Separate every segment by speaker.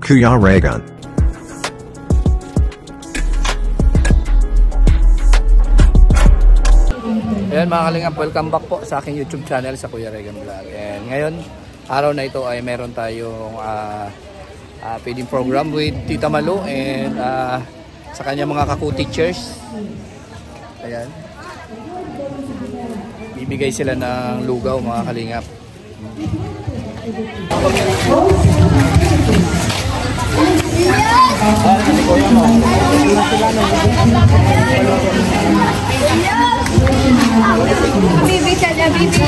Speaker 1: Kuya Regan.
Speaker 2: Ayan mga kalingap, welcome back po sa aking YouTube channel sa Kuya Regan Vlog. And ngayon, araw na ito ay meron tayong feeding program with Tita Malu and sa kanya mga kaku-teachers. Ayan. Bibigay sila ng lugaw mga kalingap.
Speaker 3: Bibi saja, bibi.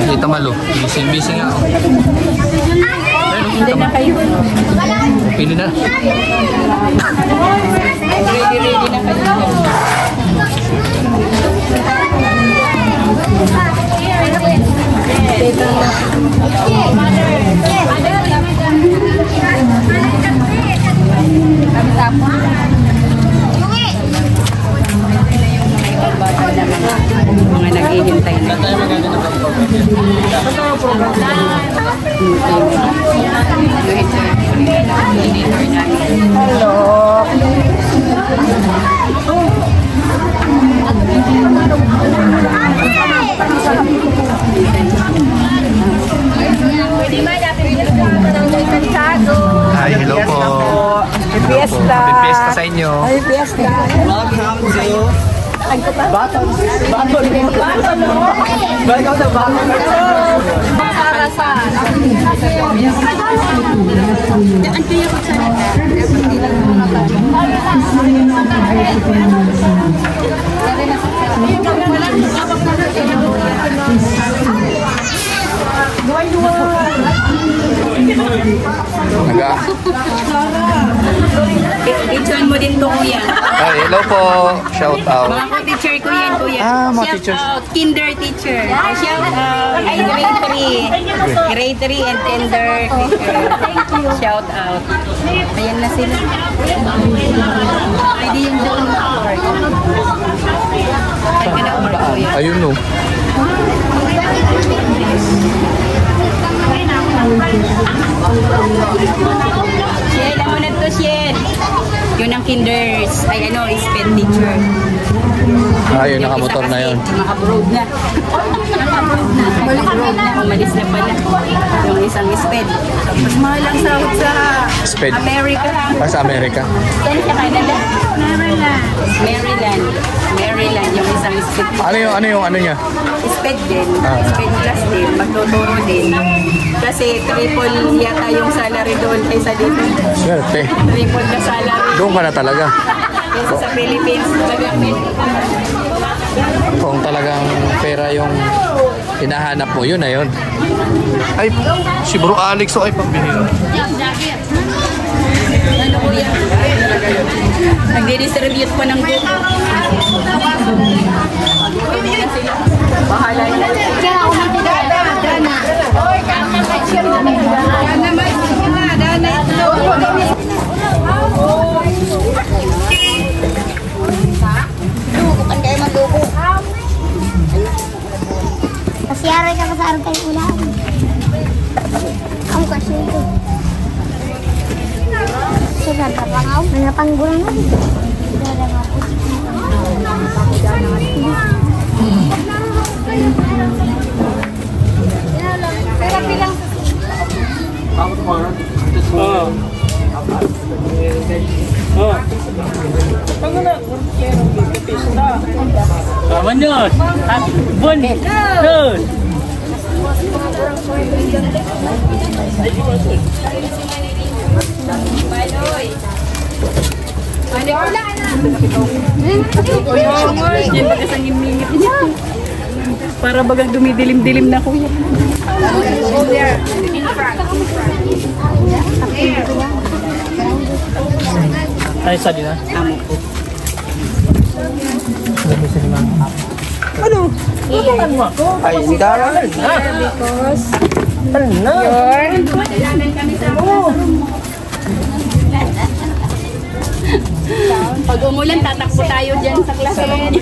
Speaker 2: Tita Malu, busy nga ako.
Speaker 3: Hindi na kayo.
Speaker 2: Pili na.
Speaker 3: Ready na kayo. Mga naghihintay na.
Speaker 2: Hi, hello po.
Speaker 3: Happy Fiesta.
Speaker 2: Happy Fiesta sa inyo.
Speaker 3: Happy Fiesta.
Speaker 2: Welcome to
Speaker 3: Baton.
Speaker 2: Welcome to Baton.
Speaker 3: Para sa
Speaker 4: I-join mo din to kuya.
Speaker 2: Hi, hello po. Shout out.
Speaker 4: Mga ko-teacher ko yan kuya.
Speaker 2: Mga
Speaker 4: Shout
Speaker 2: teachers.
Speaker 4: out, kinder teacher. Shout out, ay grade 3. Grade 3 and kinder teacher. Shout out. Ayan na sila. Pwede yung doon mag-work. Ay ka na work kuya.
Speaker 2: Ayun no.
Speaker 4: Shiel, ako na to Shiel. Yun ang kinders. Ay ano, sped teacher.
Speaker 2: Ayun, nakamotor na yun.
Speaker 4: Naka-abroad na. Naka-abroad na. Umalis na pala. Yung isang sped. Mas mahal ang sahod sa
Speaker 2: Sped.
Speaker 4: America.
Speaker 2: Sa Amerika.
Speaker 4: Saan sa Canada? Maryland. Yung isang sped.
Speaker 2: Ano yung niya?
Speaker 4: Sped din. Sped class din. Magtuturo din. Kasi triple yata yung salary doon kaysa dito.
Speaker 2: Swerte.
Speaker 4: Triple na salary.
Speaker 2: Doon ka na talaga.
Speaker 4: Kaysa sa Philippines.
Speaker 2: Kung talagang pera yung hinahanap mo, yun na yun. Ay, si Bro Alex o ay pambili.
Speaker 4: Ano ko yan? Nagdi-distribute pa ng book. Bahala na.
Speaker 3: bukan kayak mendukung. Kasih arah sama sarung kayak ulang. Kamu kasih itu. Sudah berapa kau? Mana panggulan lagi? Sudah ada ngapu. Saya bilang.
Speaker 5: Manos, bun, terus.
Speaker 4: Para bagang dumidilim-dilim na kuya.
Speaker 5: Ay, sa din ha?
Speaker 4: Amo po.
Speaker 5: Ano? Tutukan mo ako? Ay, hindi ka alam. Ha?
Speaker 4: Because
Speaker 5: Ano?
Speaker 4: your Pag umulan, tatakbo tayo dyan sa classroom.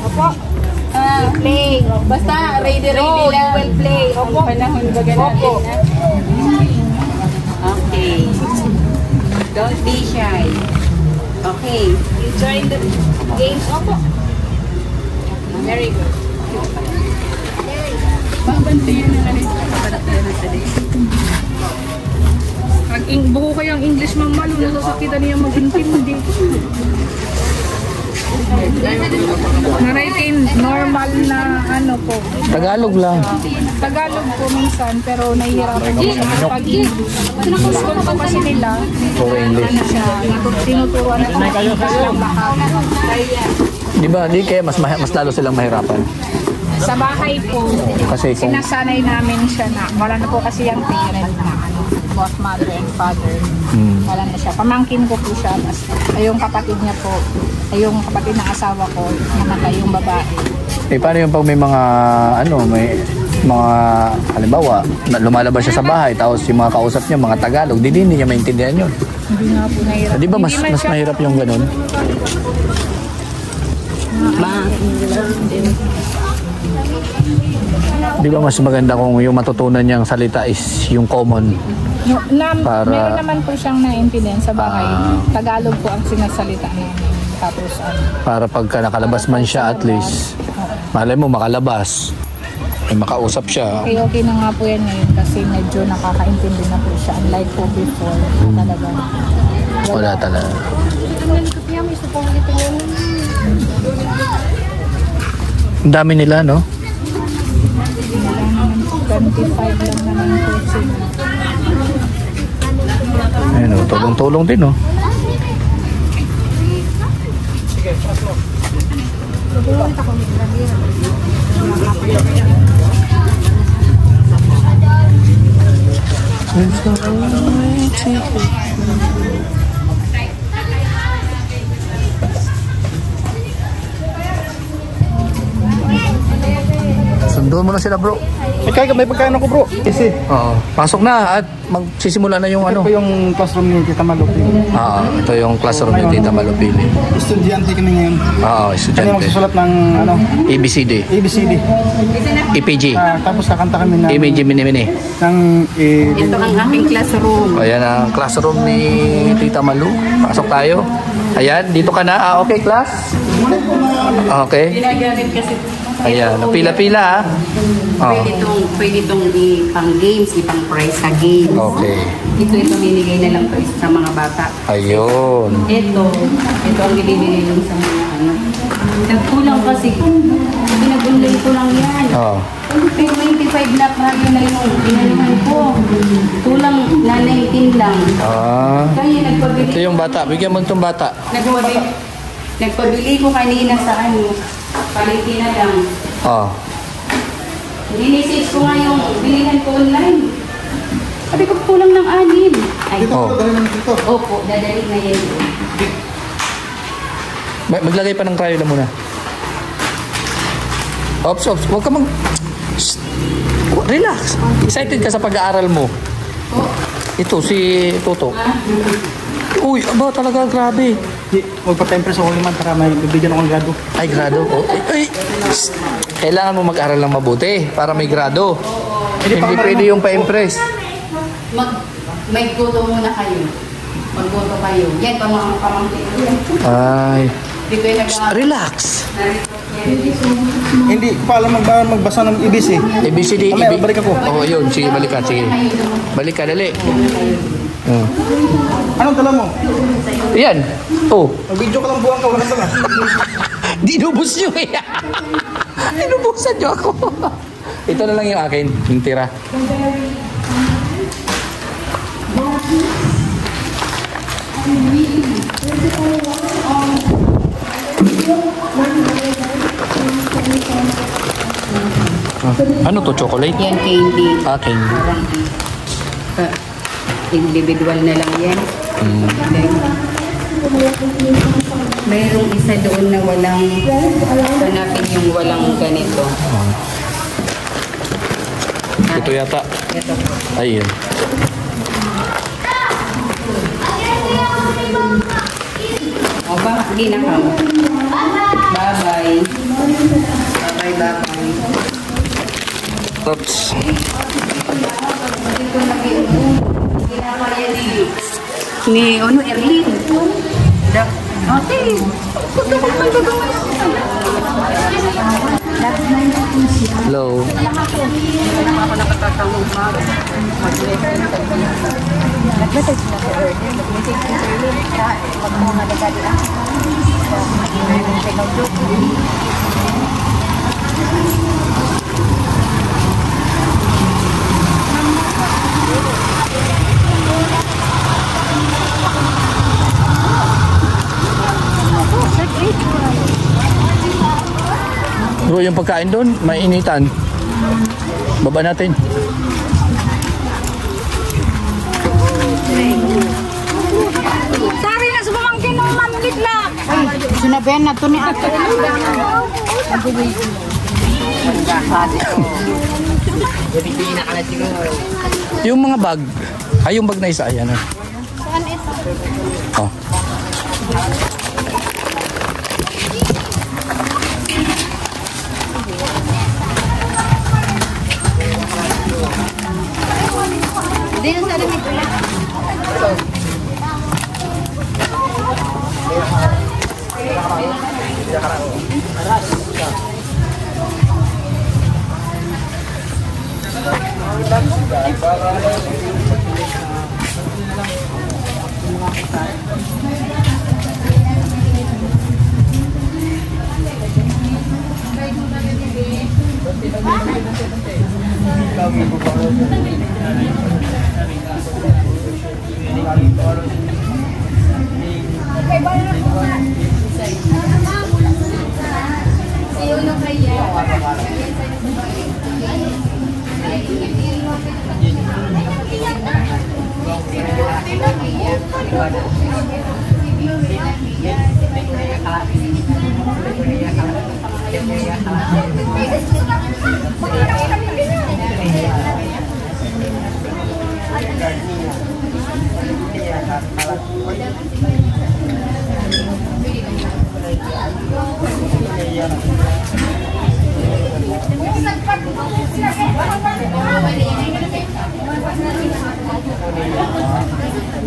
Speaker 4: Opo. Play. Basta ready lang. You will play. Opo. Panahon baga natin. Okay. Don't be shy. Okay. You join the games. Opo. Very good. Babantayan na rin.
Speaker 1: Buko kayang English Ma'am Malu, nasasakitan niya mag-intindi. Na-retain normal na ano po.
Speaker 2: Tagalog lang.
Speaker 1: Tagalog po minsan, pero nahihirapan ako sa pag-English. Gusto ko kasi nila,
Speaker 2: Puro English.
Speaker 1: ano siya, tinuturuan na lang lahat.
Speaker 2: Di ba? Di kaya mas lalo silang mahirapan.
Speaker 1: Sa bahay po,
Speaker 2: Kasi kung
Speaker 1: sinasanay namin siya na, wala na po kasi yung parent na ano, both mother and father. Wala na siya. Pamangkin ko po siya. Ay yung kapatid niya po, ay yung kapatid ng asawa ko, namatay yung babae.
Speaker 2: paano yung pag may mga may mga halimbawa lumalabas siya sa bahay tapos yung mga kausap niya mga Tagalog, hindi niya maintindihan yun.
Speaker 1: Hindi nga po nahirap.
Speaker 2: Di ba mas mahirap yung ganun? Di ba mas maganda kung yung matutunan niyang salita is yung common?
Speaker 1: Meron naman po siyang naintindihan sa bahay. Tagalog po ang sinasalita namin. Tapos
Speaker 2: Para pagka nakalabas man siya at least, malay mo makalabas, may makausap siya.
Speaker 1: okay na nga po yan ngayon kasi medyo nakakaintindi na po siya. Unlike po before, talaga.
Speaker 2: Wala talaga. Ang dami nila, no?
Speaker 1: 25 lang naman po sila.
Speaker 2: Ayun, tulong-tulong din, no? Sunduan mo na sila, bro.
Speaker 5: Kaya may pagkain ako bro. Kasi
Speaker 2: Oo. Pasok na at magsisimula na yung
Speaker 5: ito yung classroom ni Tita Malupin.
Speaker 2: Ito yung classroom ni Tita Malupili.
Speaker 5: Estudyante kami ngayon.
Speaker 2: Oo,
Speaker 5: Kami
Speaker 2: estudyante.
Speaker 5: magsusulat ng
Speaker 2: ABCD.
Speaker 5: ABCD.
Speaker 2: EPG.
Speaker 5: Tapos kakanta kami ng
Speaker 2: Image mini-mini.
Speaker 4: Ito ang aking classroom.
Speaker 2: Ayan ang classroom ni Tita Malu. Pasok tayo. Ayan, dito ka na. Okay, class? Okay.
Speaker 4: Ginagamit kasi
Speaker 2: Ayan, pila-pila
Speaker 4: pwede itong ipang games, ipang prize sa games.
Speaker 2: Okay.
Speaker 4: Ito binigay na lang sa mga bata.
Speaker 2: Ayun.
Speaker 4: Ito ang binibigay lang sa mga ano. Nagkulang kasi, pinag-online ko lang yan.
Speaker 2: Oh.
Speaker 4: 25 na radio na yung inanuhan ko. Kulang na 19 lang. Kaya nagpabili.
Speaker 2: Ito yung bata. Bigyan mo itong bata.
Speaker 4: Nagpabili ko kanina sa ano. Paliti na lang. Dinisip ko nga yung bilihan ko online. Sabi ko kulang ng 6. Ay, opo, dadalik na yan.
Speaker 2: Maglagay pa ng Crayola muna. Ops. Huwag ka Shh. Relax. Excited ka sa pag-aaral mo. Ito, si Toto. Uy, aba talaga, grabe.
Speaker 5: Magpa-tempress ako naman para may bibigyan akong grado.
Speaker 2: Ay, grado. Ay. Shh. Kailangan mo mag-aral ng mabuti para may grado. Hindi pwede yung pa-impress.
Speaker 4: May goto muna kayo. Maggoto kayo. Yan, pamangkin ko yan.
Speaker 2: Ay.
Speaker 4: Dito yung
Speaker 2: Relax.
Speaker 5: Hindi pa alam magbasa ng ABC.
Speaker 2: ABCD.
Speaker 5: Mamaya, balik ako.
Speaker 2: Oo, yun. Sige, balik ka. Sige. Balik ka, dali.
Speaker 5: Anong dala mo?
Speaker 2: Yan.
Speaker 5: Mag-video ka lang buwang ka. Wala ka lang.
Speaker 2: Dinubos nyo eh. Dinubusan nyo ako. Ito na lang yung akin. Yung tira. Ano to? Chocolate?
Speaker 4: Yan, candy.
Speaker 2: Candy.
Speaker 4: Individual na lang yan. Mayroong isa doon na walang, hanapin yung walang ganito.
Speaker 2: Ito yata.
Speaker 4: Ito.
Speaker 2: Ayun.
Speaker 4: O ba, hindi na ka. Bye-bye. Bye-bye.
Speaker 2: Oops.
Speaker 4: Ni ano, Erlin. Okay.
Speaker 2: Hello. Bro, yung pagkain doon, may initan. Baba natin.
Speaker 1: Tari na sa pamangkin ng mamlit na. Sinabihan na to ni ate.
Speaker 2: Yung mga bag. Ay, yung bag na isa. Ayan.
Speaker 1: Saan ito?
Speaker 2: Oh.
Speaker 1: Hindi na sa limit ulit.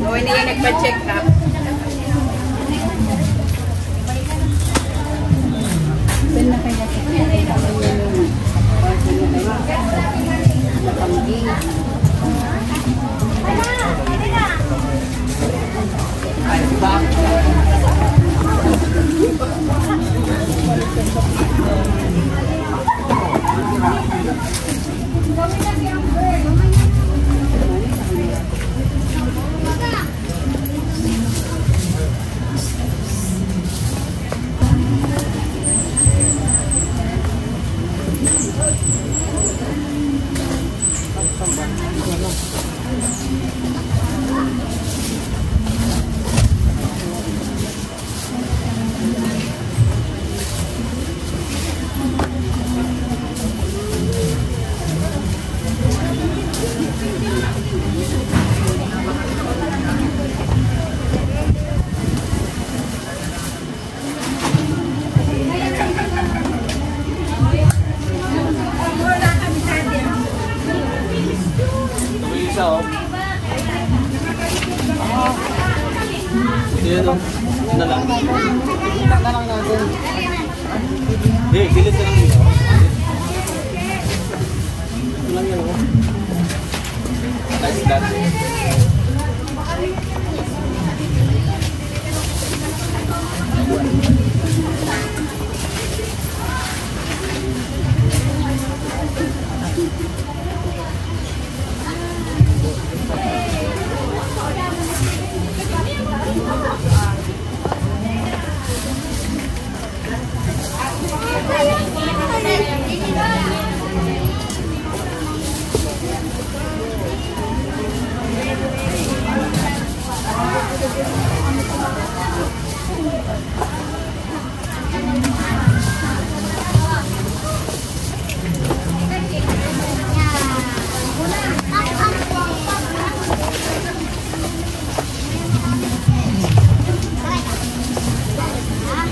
Speaker 4: O, hindi yan nagpa-check up.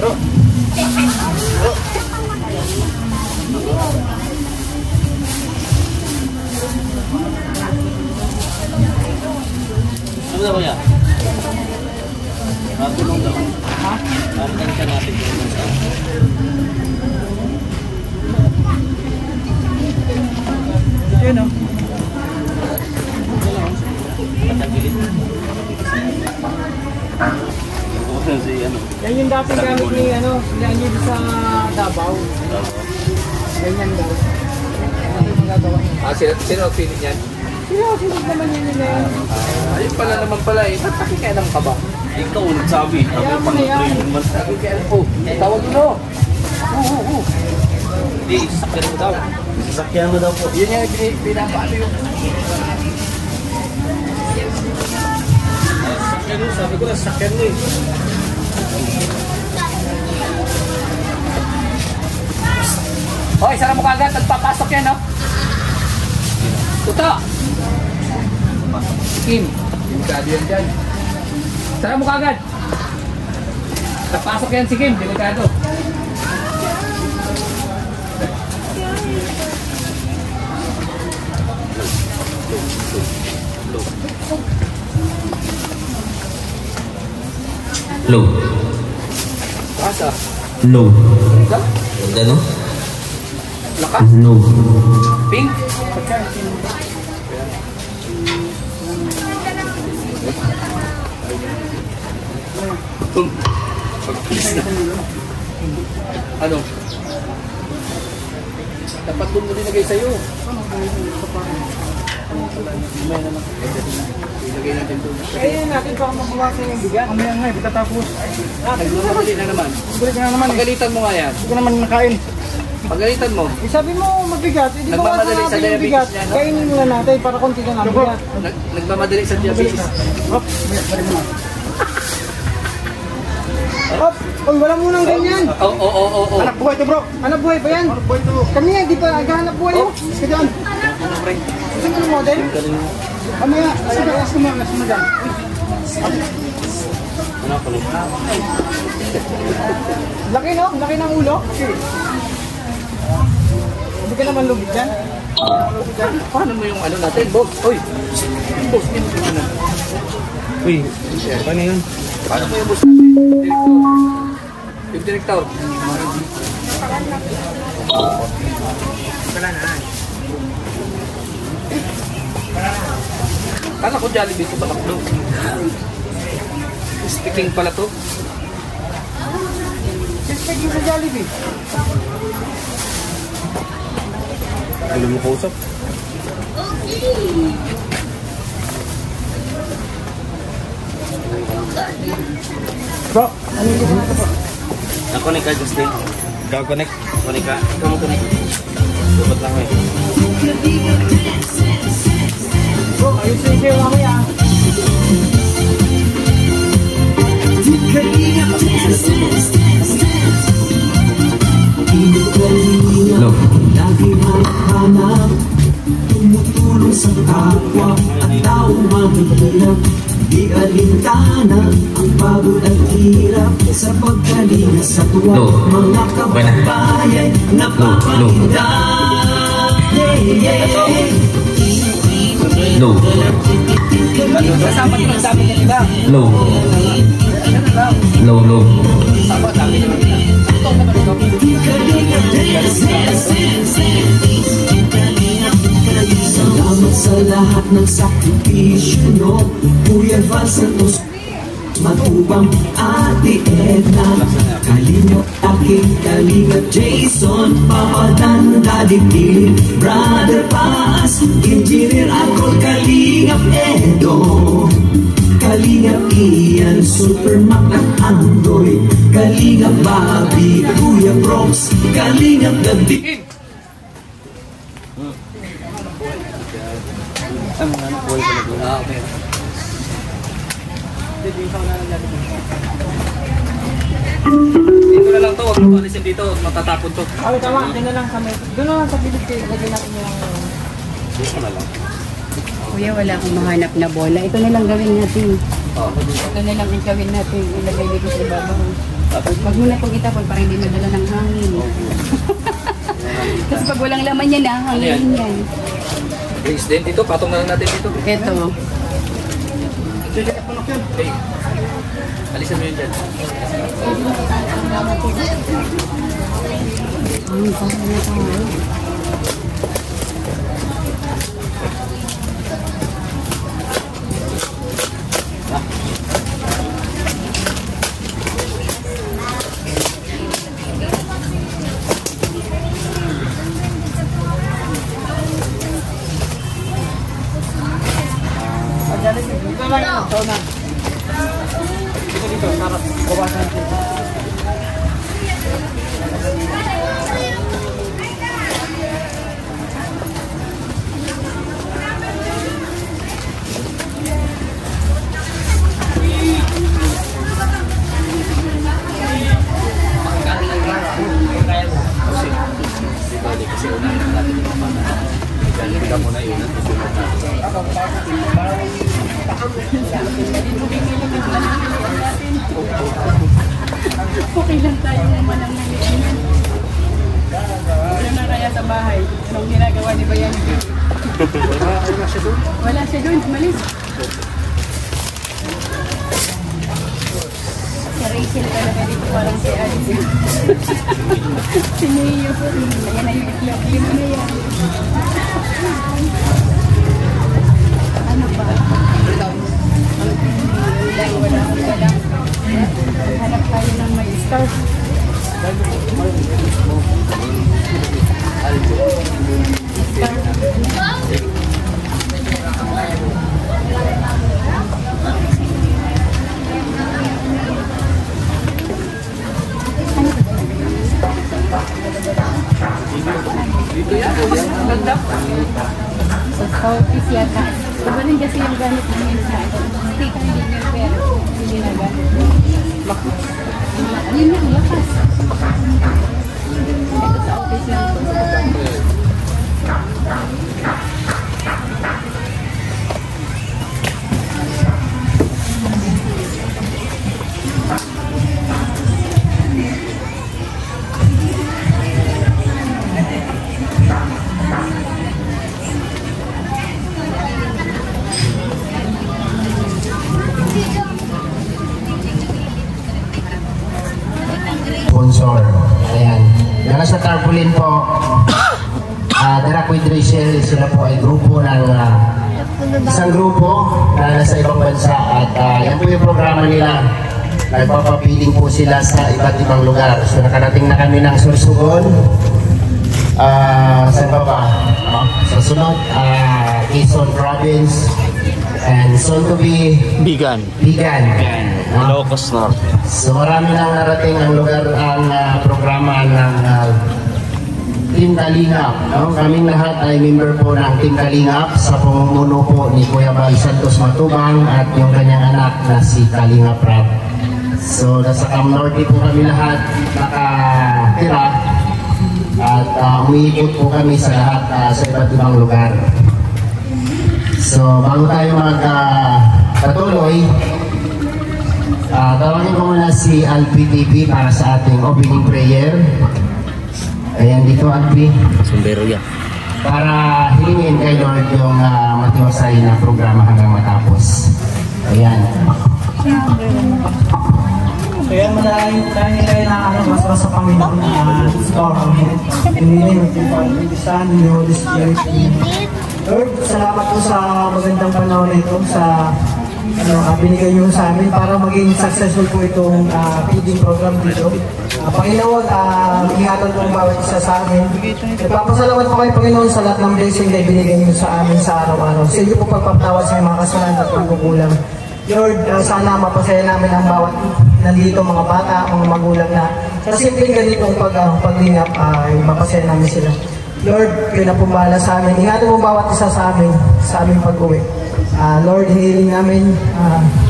Speaker 6: Ano daw yan? Matulong daw. Ha? Parang ka natin yung sa...
Speaker 5: Yun o.
Speaker 6: Patagilid. Si ano?
Speaker 5: Yan yung dating gamit ni ano, Leonid sa Davao. Ganyan daw. Ano yung magagawa niya?
Speaker 2: Sino ang pilit niyan?
Speaker 5: Sino naman yun nila?
Speaker 2: Ayun pala naman pala eh. Ba't nakikialam ka ba?
Speaker 6: Ikaw nagsabi.
Speaker 5: Kaya mo na yan.
Speaker 2: Nakikialam ko. Tawag mo.
Speaker 6: Hindi, sakyan mo daw. Sasakyan mo daw po.
Speaker 2: Yun yung pinapaano yung...
Speaker 6: Sakyan mo, sabi ko na sakyan mo eh.
Speaker 2: Hoy, sara mo kagad. Nagpapasok yan, no? Tuto! Kim, delikado yan dyan. Sara mo kagad. Nagpasok yan si Kim, delikado.
Speaker 6: Low.
Speaker 2: Asa?
Speaker 6: Low.
Speaker 2: Asa?
Speaker 6: Ano?
Speaker 2: Lakas?
Speaker 6: Low.
Speaker 2: Pink? Ano? Dapat doon mo dinagay sa'yo. Ilagay natin doon.
Speaker 5: Kaya natin baka mabawasan yung bigat. Mamaya nga, bitatapos.
Speaker 2: Nagmamadali na naman.
Speaker 5: Balik na naman.
Speaker 2: Pagalitan mo nga yan.
Speaker 5: Hindi ko naman nakain.
Speaker 2: Pagalitan mo.
Speaker 5: Sabi mo mabigat, hindi ko
Speaker 2: Nagmamadali sa
Speaker 5: natin yung
Speaker 2: diabetes
Speaker 5: bigat.
Speaker 2: niya, no?
Speaker 5: Kainin muna natin para konti na lang bigat.
Speaker 2: Nagmamadali sa diabetes.
Speaker 5: Hop, balik mo na. Hop, uy, wala munang ganyan.
Speaker 2: Oo.
Speaker 5: Anak buhay to bro. Anak buhay ba yan? Anak buhay to. Kami nga, di pa naghahanap buhay mo. Sige dyan. Saan ka ng model? Mamaya, sige, alas mo dyan. Laki no? Laki ng ulo? Hindi ka naman lubig dyan?
Speaker 2: Paano mo yung ano natin, boss? Uy! Boss, yun yung ano.
Speaker 5: Uy, paano yun?
Speaker 2: Paano mo yung boss natin? Director. Yung director.
Speaker 5: Wala na.
Speaker 2: Kala ko Jollibee ito palaklo. Sticking pala to.
Speaker 5: Sispeg mo sa Jollibee.
Speaker 6: Alam mo kausap?
Speaker 5: Bro, ano yung gusto natin po?
Speaker 6: Nakonek ka, Justin. Ikaw connect. Connect ka. Ikaw mo connect. Subat lang eh.
Speaker 5: Bro, ayusin siya mamaya.
Speaker 6: Hello.
Speaker 7: Lagi hanap, tumutulong sa kapwa at taong mahihirap. Di alintana ang pagod at hirap sa pagkalinga sa tuwa. Mga kababayan napapahinda.
Speaker 6: Low.
Speaker 2: Kasama nyo ang dami nila.
Speaker 6: Low. Low, low.
Speaker 2: Kasama ang dami nila. Sakto naman ito.
Speaker 7: Salamat sa lahat ng sakripisyo nyo, Kuya Val Santos, Matubang, Ate Edna, Kalingap, aking Kalingap Jason, Papa Dan, Daddy Pilip, Brother Paz, Engineer Akol, Kalingap Edo, Kalingap Ian, Super Mac at Android, Kalingap Bobby, Kuya Brox, Kalingap David.
Speaker 2: Okay. Dito na lang to, huwag mo alisin dito, matatapon to.
Speaker 5: Okay, tama. Doon na lang kami. Doon na lang sa bilid kayo. Lagyan natin yung...
Speaker 4: Kuya, wala akong mahanap na bola. Ito na lang gawin natin.
Speaker 2: Oh.
Speaker 4: Ito na lang ang gawin natin. Ilagay dito sa ibabaw. Wag mo na pong itapon para hindi madala ng hangin. Kasi pag walang laman yan, hangin yan.
Speaker 2: Drinks din dito, patong na lang natin dito.
Speaker 4: Eto.
Speaker 2: Okay. Alisan mo yun dyan. Kasi unahin natin yung mga galing ka muna yun at susunod natin.
Speaker 4: Okay lang tayo naman ang nangyayon. Ano na kaya sa bahay? Anong ginagawa ni Bayan?
Speaker 2: Wala siya doon.
Speaker 4: Wala siya doon, umalis. Si Rachel talaga dito parang si Alice. Si Neo. Ayan na yung itlog. Lima na yan. Ano ba? Wala. Hanap tayo ng may star.
Speaker 2: Dito yan. Ganda.
Speaker 4: Sa Southeast yata. Iba rin kasi yung gamit namin sa sticker din yung pero hindi na gamit. Yun yung lakas. Ito sa office lang.
Speaker 8: Sponsor. Ayan. Yan sa tarpaulin po. Darak with Rachel, sila po ay grupo ng isang grupo na nasa ibang bansa at yan po yung programa nila. Nagpapapiling po sila sa iba't ibang lugar. So nakarating na kami ng Sorsogon. Sa baba. Sa sunod, Quezon Province. And soon to be
Speaker 6: Bigan. Ilocos North.
Speaker 8: So marami nang narating ang lugar ang programa ng Team Kalingap. No? Kaming lahat ay member po ng Team Kalingap sa pamumuno po ni Kuya Bal Santos Matubang at yung kanyang anak na si Kalingap Rap. So nasa Cam Norte po kami lahat nakatira at umiikot po kami sa lahat sa iba't ibang lugar. So bago tayo magpatuloy, tawagin ko muna si Alpi TV para sa ating opening prayer. Ayan dito Alpi.
Speaker 6: Sumbero yan.
Speaker 8: Para hilingin kay Lord yung matiwasay na programa hanggang matapos. Ayan.
Speaker 5: Kaya maraming kayo na basta sa Panginoon na store kami. Pinili ng Panginoon, Son, Holy Spirit. Lord, salamat po sa magandang panahon nito sa binigay niyo sa amin para maging successful po itong feeding program dito. Panginoon, ingatan po ang bawat isa sa amin. Nagpapasalamat po kayo, Panginoon, sa lahat ng blessing na ibinigay niyo sa amin sa araw-araw. Sa iyo po pagpapatawad sa mga kasalanan at pagkukulang. Lord, sana mapasaya namin ang bawat nandito mga bata, mga magulang na sa simpleng ganitong paglingap ay mapasaya namin sila. Lord, kayo na pumbala sa amin. Ingatan mo bawat isa sa aming pag-uwi. Lord, hiling namin,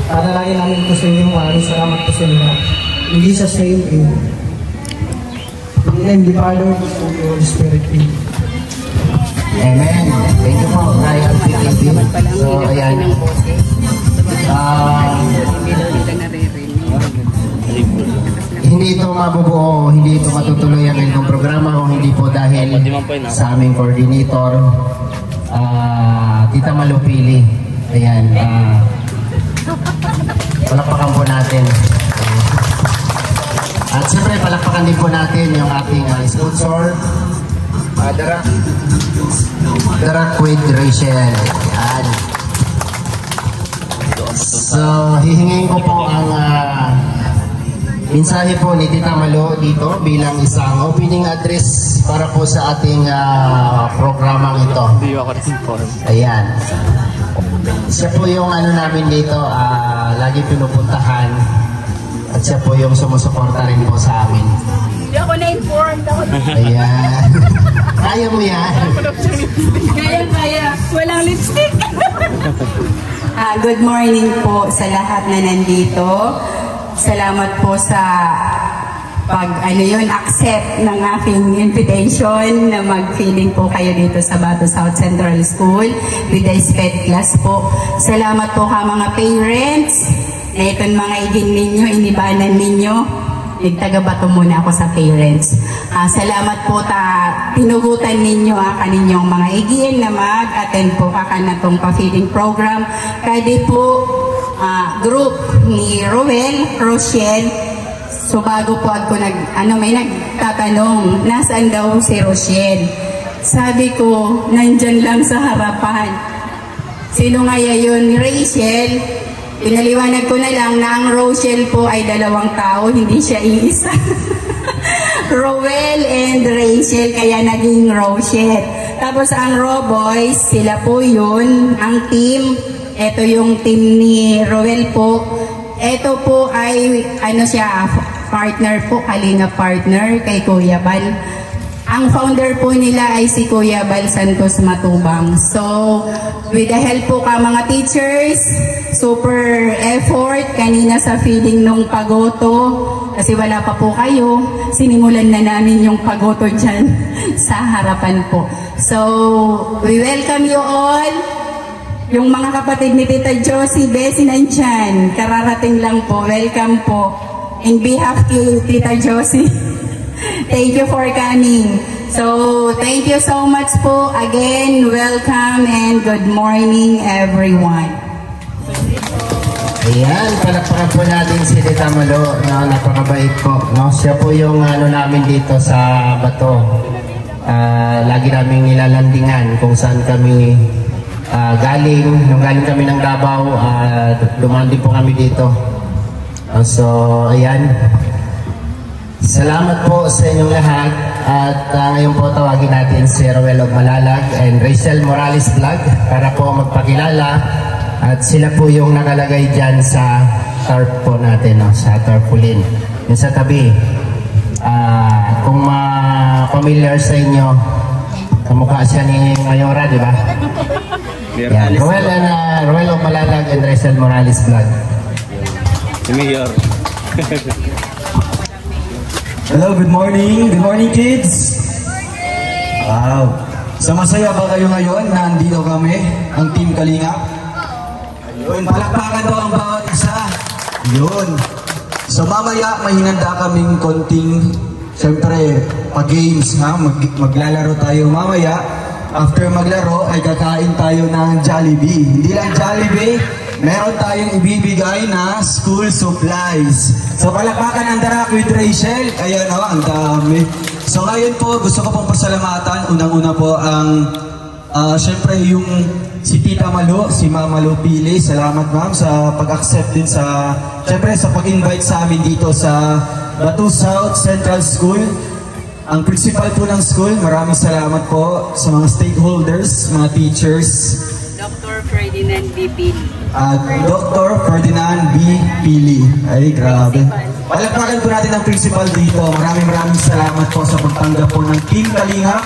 Speaker 5: panalangin namin po sa inyo. Maraming salamat po sa inyo. In Jesus' name, amen. In the name of the Father, and the Holy Spirit, amen.
Speaker 8: Amen. Thank you po, Ryan PTV. So, ayan.
Speaker 4: Hindi daw nila naririnig.
Speaker 8: sa aming coordinator, Tita Malupili. Ayan, palakpakan po natin. At siyempre, palakpakan din po natin yung ating sponsor, Darak with Rachel. Ayan. So, hihingin ko po ang mensahe po ni Tita Malo dito bilang isang opening address para po sa ating programang ito. Ayan. Siya po yung namin dito, lagi pinupuntahan. At siya po yung sumusuporta rin po sa amin.
Speaker 4: Hindi ako na-informed.
Speaker 8: Ayan. Kaya mo yan.
Speaker 4: Kaya. Walang lipstick. Good morning po sa lahat na nandito. Salamat po sa accept ng aking invitation na mag-feeling po kayo dito sa Bato South Central School with the SPED class po. Salamat po ka mga parents na itong mga igin ninyo, inibanan ninyo. Nagtaga-bato muna ako sa parents. Salamat po tinugutan ninyo kaninyong mga igin na mag-attend po na itong pa-feeding program. Kaya po group ni Rochelle. So bago po ako may nagtatanong, nasaan daw si Rochelle? Sabi ko, nandyan lang sa harapan. Sino nga yun? Rachel. Pinaliwanag ko na lang na ang Rochelle po ay 2 tao, hindi siya iisa. Rowell and Rachel, kaya naging Rochelle. Tapos ang Roboys, sila po yun, ang team. Ito yung team ni Rowell po. Ito po ay, partner po, Kalinga partner kay Kuya Bal. Ang founder po nila ay si Kuya Bal Santos Matubang. So, with the help po mga teachers, super effort kanina sa feeding nung pagoto. Kasi wala pa po kayo, sinimulan na namin yung pagoto dyan sa harapan po. So, we welcome you all. Yung mga kapatid ni Tita Josie, Bessie nandyan, kararating lang po, welcome po. In behalf to Tita Josie, thank you for coming. So, thank you so much po. Again, welcome and good morning everyone.
Speaker 8: Ayan, palakpakan po natin si Tita Malo, napakabait po. Siya po yung namin dito sa Bato. Lagi namin nilalandingan kung saan kami galing. Nung galing kami ng Davao, dumaan din po kami dito. So, ayan. Salamat po sa inyong lahat. At ngayon po tawagin natin si Rowell of Malalag and Rachel Morales Vlog para po magpakilala. At sila po yung nakalagay dyan sa tarp po natin, sa tarpaulin. Yung sa tabi. Kung familiar sa inyo, kamukha siya ni Mayora, di ba? Yan. Rowell of Malalag and Rachel Morales Vlog.
Speaker 6: Si Mayor.
Speaker 5: Hello, good morning. Good morning, kids. Wow. So masaya ba kayo ngayon na andito kami, ang Team Kalingap? Yun, palakpakan daw ang bawat isa. Yun. So mamaya may hinanda kaming konting, siyempre, pag-games, maglalaro tayo mamaya. After maglaro ay kakain tayo ng Jollibee. Hindi lang Jollibee, meron tayong ibibigay na school supplies. So palakpakan ang Darak with Rachel. Ayan ang dami. So ngayon po, gusto ko pong pasalamatan. Unang-una po ang, syempre yung si Tita Malo, si Mama Lupili. Salamat ma'am sa pag-accept din sa, syempre sa pag-invite sa amin dito sa Bato South Central School. Ang principal po ng school, maraming salamat po sa mga stakeholders, mga teachers.
Speaker 4: Dr. Ferdinand B. Pili.
Speaker 5: Dr. Ferdinand B. Pili. Ay, grabe. Palakpakan po natin ang principal dito. Maraming salamat po sa pagtanggap po ng Team Kalingap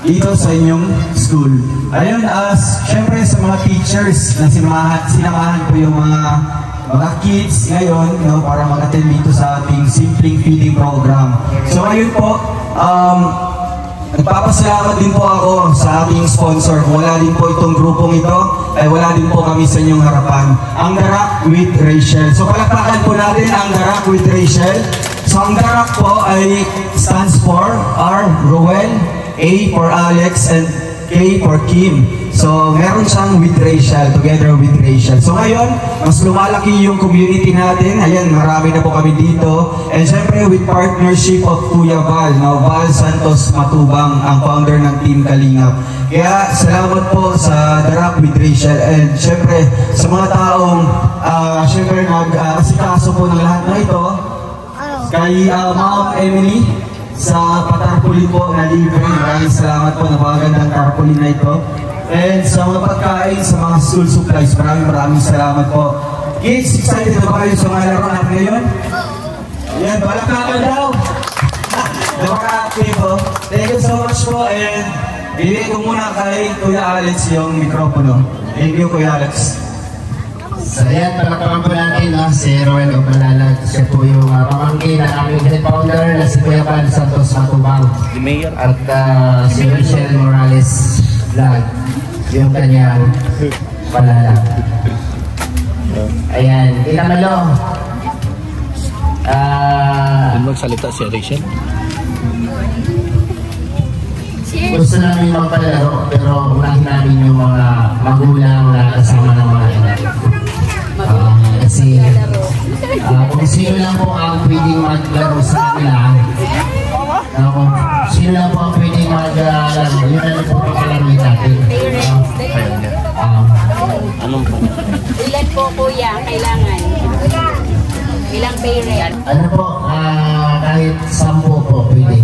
Speaker 5: dito sa inyong school. Ayun, syempre sa mga teachers na sinamahan po yung mga kids ngayon para mag-attend dito sa ating simpleng feeding program. So ayun po, nagpapasalamat din po ako sa ating sponsor. Kung wala din po itong grupong ito, ay wala din po kami sa inyong harapan. Ang Darak with Rachel. So palakpakan po natin ang Darak with Rachel. So ang Darak po ay stands for R. Rowell A for Alex, and K for Kim. So, meron siyang with Rachel, together with Rachel. So, ngayon, mas lumalaki yung community natin. Ayan, marami na po kami dito. And syempre, with partnership of Kuya Val, no? Val Santos Matubang, ang founder ng Team Kalingap. Kaya, salamat po sa The Rock with Rachel. And syempre, sa mga taong, syempre, nag-asikaso po ng lahat na ito. Kay Ma'am Emily, sa patarpulin po na libre. Maraming salamat po, napakagandang tarpulin na ito. And sa mga pagkain, sa mga school supplies, maraming salamat po. Kids, excited na ba kayo sa mga laro natin ngayon? Ayan, balakakan daw! Napaka-active po. Thank you so much po, and bibigay ko muna kay Kuya Alex yung mikropono. Thank you, Kuya Alex.
Speaker 8: So yan, palakapan po natin si Roel Obalalag. Siya po yung pamangkin ng aming head founder na si Kuya Val Santos Matubang. At si Michelle Morales Vlog, yung kanyang palalag. Ayan, Tita Malo.
Speaker 2: Magsalita si Rachel.
Speaker 8: Gusto namin magpalaro, pero unahin namin yung mga magulang na kasama ng mga ina. Kasi kung sino lang po ang pwedeng maglaro sa kanila, kung sino lang po ang pwedeng maglaro, yun na lang po pagkalaruin natin.
Speaker 6: Anong pa?
Speaker 1: Ilan po kuya kailangan? Ilang parent?
Speaker 8: Ano po, kahit 10 po pwede.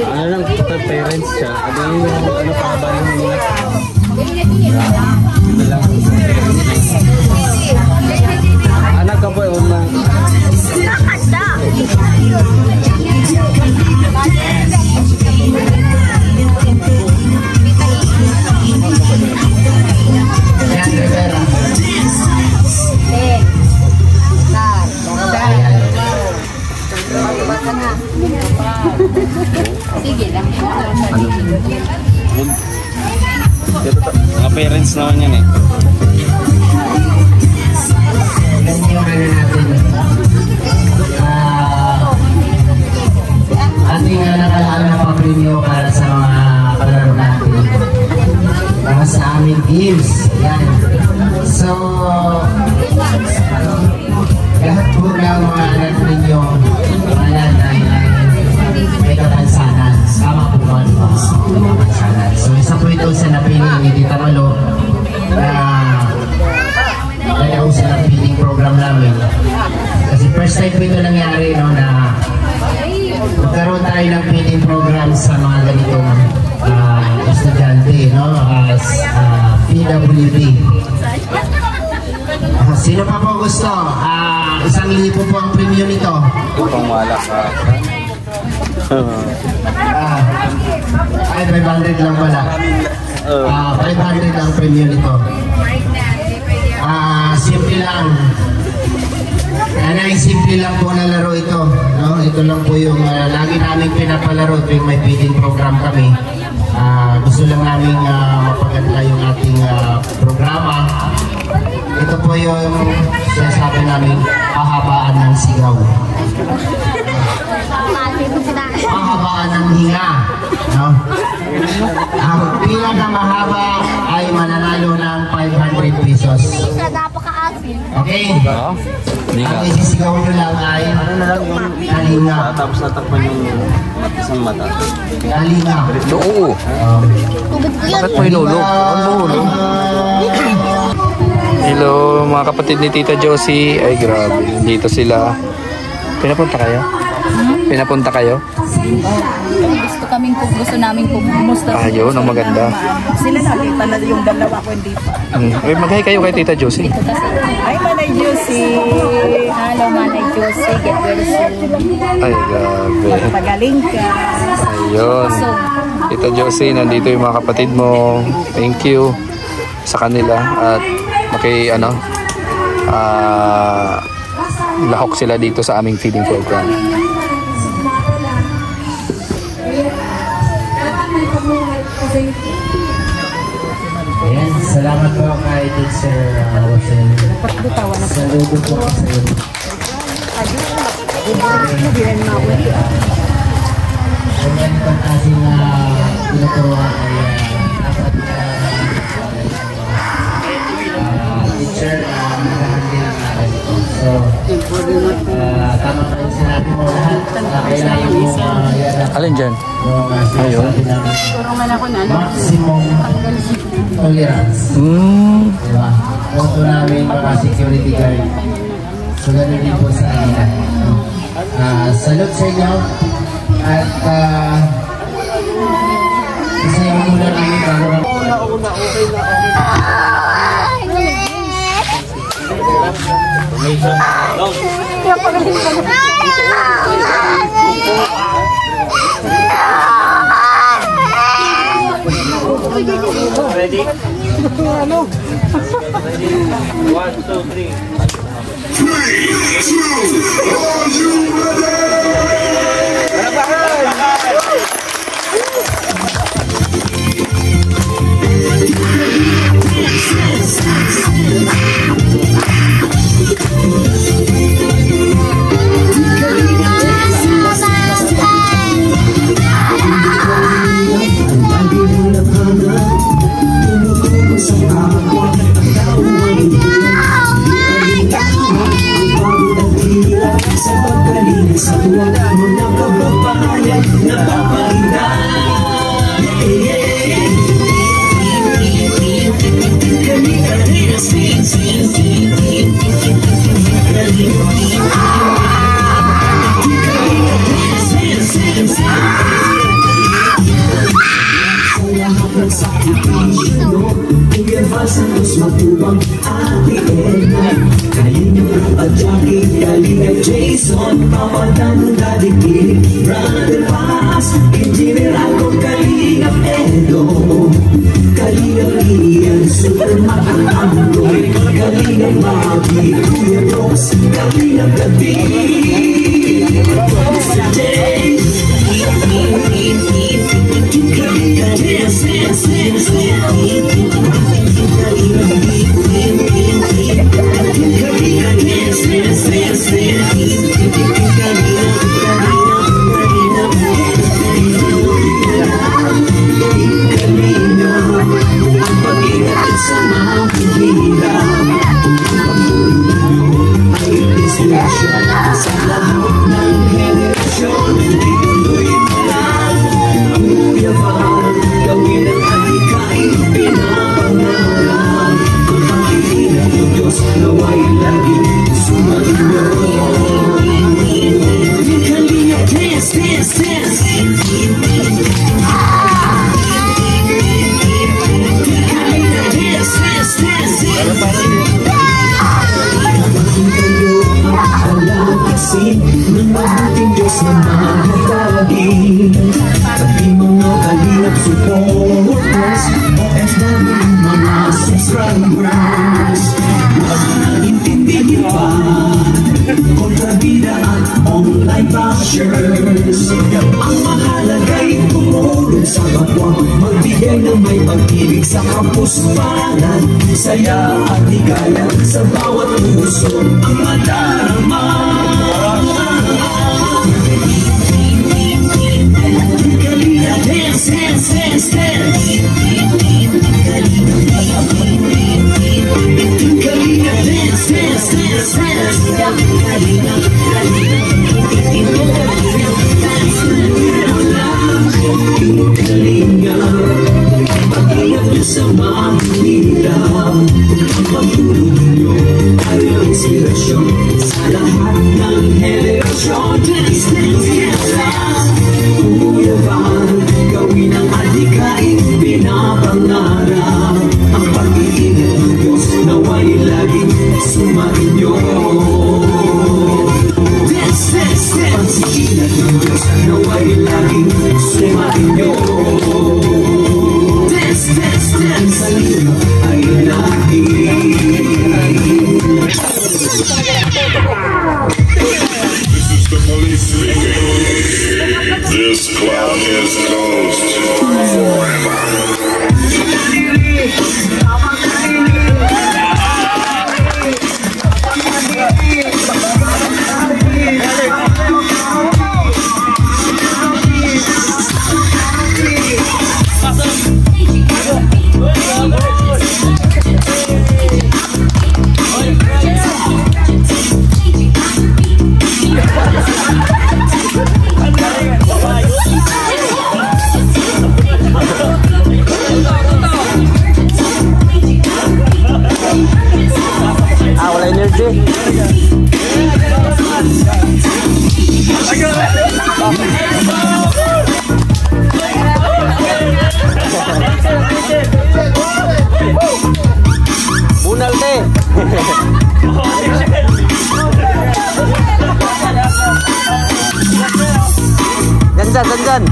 Speaker 6: Ano lang, kapag parents siya, ano pa ba yung mga? Anak ka po yung mga...
Speaker 8: Yan, Rivera.
Speaker 1: Sige lang.
Speaker 6: Mga parents naman yan eh.
Speaker 8: Yan yung ano natin. Ating nakalaan na pa-preview para sa mga palaro natin. Para sa aming teams. Yan. So, lahat po ng mga anak ninyo, mga nanay ay may kapansanan. Sama po ba? May kapansanan. So, isa po ito sa napili ni Tita Malo na nalausan ang feeding program namin. Kasi first time po ito nangyari, no, na magkaroon tayo ng feeding program sa mga ganitong estudyante, no, as PWD. Sino pa po gusto? 1,000 po ang premium nito.
Speaker 6: Pang malak ka.
Speaker 8: Ay, 500 lang pala. 500 lang premium nito. Simple lang. Simple lang po na laro ito. No? Ito lang po yung lagi namin pinapalaro tuwing may feeding program kami. Gusto lang namin mapaganda yung ating programa. Ito po yung sinasabi namin, pahabaan ng sigaw. Pahabaan ng hinga. No? Ang pinakamahaba ay mananalo ng 500 pesos. Okay? Ang isisigaw nyo lang ay kalinga.
Speaker 6: Tapos natakpan yung isang mata.
Speaker 8: Kalinga.
Speaker 2: Oo. Bakit mo hinulog? Hello mga kapatid ni Tita Josie. Ay grabe, dito sila. Pinapunta kayo? Pinapunta kayo?
Speaker 1: Gusto namin kumusta.
Speaker 2: Ayun, ang maganda.
Speaker 9: Sila nakita na yung dalawa ko hindi pa.
Speaker 2: Ay, mag-hi kayo kay Tita Josie.
Speaker 9: Ay, Manay Josie.
Speaker 1: Hello, Manay Josie. Get well soon.
Speaker 2: Ay, grabe.
Speaker 9: Magaling ka.
Speaker 2: Ayun. Tita Josie, nandito yung mga kapatid mo. Thank you sa kanila. At lahok sila dito sa aming feeding program.
Speaker 8: Ayan, salamat po kay Teacher Rosen. Saludo po sa iyo. Ang ganitong klaseng tinuturuan ay dapat teacher nakahandle natin ito. So, tama pa rin sinabi mo lahat. Kailangan mo
Speaker 2: Alin dyan?
Speaker 8: yung sinasabi namin maximum tolerance. Diba? Punto namin mga security guard. So, ganun din po sa kanila. Salute sa inyo. At isayaw muna namin bago na.
Speaker 6: Ready? Ano? Ready? 1, 2, 3. 3, 2, are you Jason, pamadang dadikin, brother Paz, engineer ako, Kalingap Edo, Kalingap Ian, Superman Android, Kalingap Magi, Kuya Ross, Kalingap Gabi, Mr. J, Kalingap Dance, ang mahalagay tumulong sa kapwa, magbigay ng may pag-ibig sa kapuspanan, saya at ligaya sa bawat puso ang madarama. Kalingap dance, dance, dance, dance. Kalingap dance, dance, dance, dance. Kalingap, Kalingap. Pag-iyak niyo sa Manila, ang pagtulong niyo ay inspirasyon sa lahat ng henerasyon. Dance, dance, dance. Kuya Val, gawin ang adhikain pinapangarap. Ang pag-iingat ng Diyos nawa'y laging sumainyo. Dance, dance, dance. Pagsikilan ng Diyos nawa'y laging sumainyo. Dance, dance, dance. Sa hirap ay laging.
Speaker 10: This is the police speaking. This cloud is closed forever.
Speaker 11: dyan.